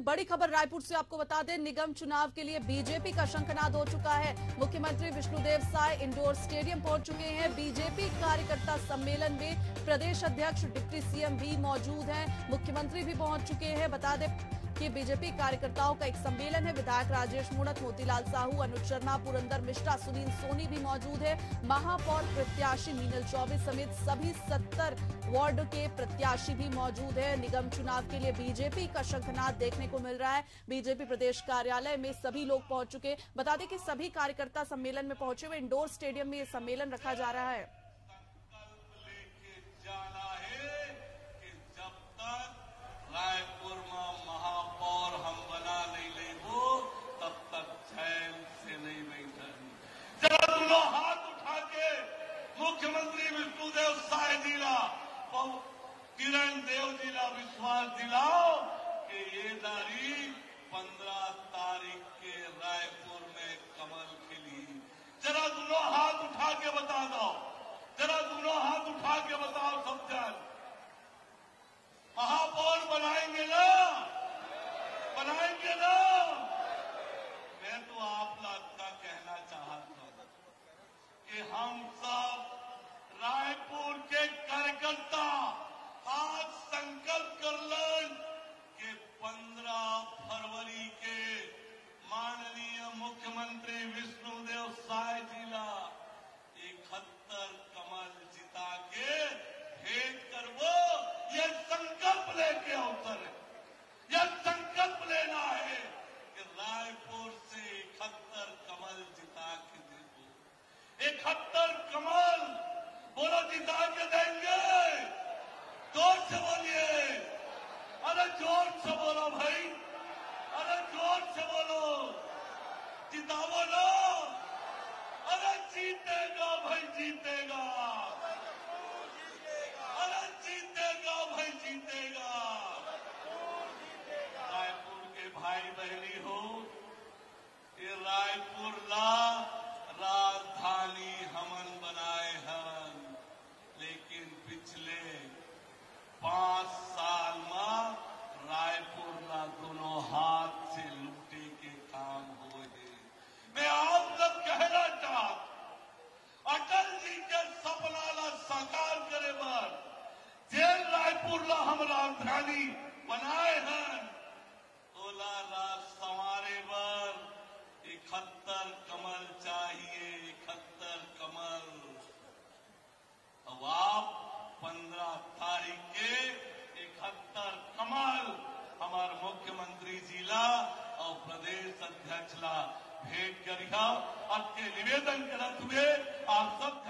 बड़ी खबर रायपुर से आपको बता दें, निगम चुनाव के लिए बीजेपी का शंखनाद हो चुका है। मुख्यमंत्री विष्णुदेव साय इंडोर स्टेडियम पहुंच चुके हैं। बीजेपी कार्यकर्ता सम्मेलन में प्रदेश अध्यक्ष डिप्टी सीएम भी मौजूद हैं। मुख्यमंत्री भी पहुंच चुके हैं। बता दें कि बीजेपी कार्यकर्ताओं का एक सम्मेलन है। विधायक राजेश मूणत, मोतीलाल साहू, अनुज शर्मा, पुरंदर मिश्रा, सुनील सोनी भी मौजूद है। महापौर प्रत्याशी मीनल चौबे समेत सभी 70 वार्ड के प्रत्याशी भी मौजूद है। निगम चुनाव के लिए बीजेपी का शंखनाद देखने को मिल रहा है। बीजेपी प्रदेश कार्यालय में सभी लोग पहुंच चुके। बता दें कि सभी कार्यकर्ता सम्मेलन में पहुंचे हुए। इंडोर स्टेडियम में यह सम्मेलन रखा जा रहा है। रायपुर में महापौर हम बना नहीं लेबो तब तक चैन से नहीं बैठन। जरा दोनों हाथ उठा के मुख्यमंत्री विष्णुदेव साय जिला और किरण देव जिला विश्वास दिलाओ कि ये दारी 15 तारीख के रायपुर में कमल खिली। जरा दोनों हाथ उठा के बता दो, जरा दोनों हाथ उठा के बताओ सब जन। महापौर बनाएंगे ना, बनाएंगे ना। मैं तो आप लोग का कहना चाहता हूं कि हम सब रायपुर के कार्यकर्ता आज संकल्प कर लें कि 15 फरवरी के माननीय मुख्यमंत्री विष्णुदेव साय जिला 71 कमल जिता के भेंट करवो। यह संकल्प लेके अवसर है, यह संकल्प लेना है कि रायपुर से 71 कमल जिता के देखो। 71 कमल बोलो, जिता के देंगे। जोर से बोलिए, अरे जोर से बोलो भाई, अरे जोर से बोलो, जिताओ ना। अरे जीतेगा भाई, जीतेगा, अरे जीतेगा भाई, जीतेगा। रायपुर के भाई बहनी हो, ये रायपुर ला राजधानी हमन बनाए हैं, लेकिन पिछले 5 साल में रायपुर ला दोनों हाथ से लूटे के काम हुए हैं। मैं आप तक कहना चाहता, अटल जी के सपना ला साकार करे बार जेल रायपुर ला हम राजधानी बनाए हैं। तोला राज संवारे बार 71 कमल चाहिए, 71 कमल। अब आप 15 तारीख के 71 कमल हमारे मुख्यमंत्री जी ला और प्रदेश अध्यक्ष ला भेंट करिया। अब के निवेदन करत हुए आप सब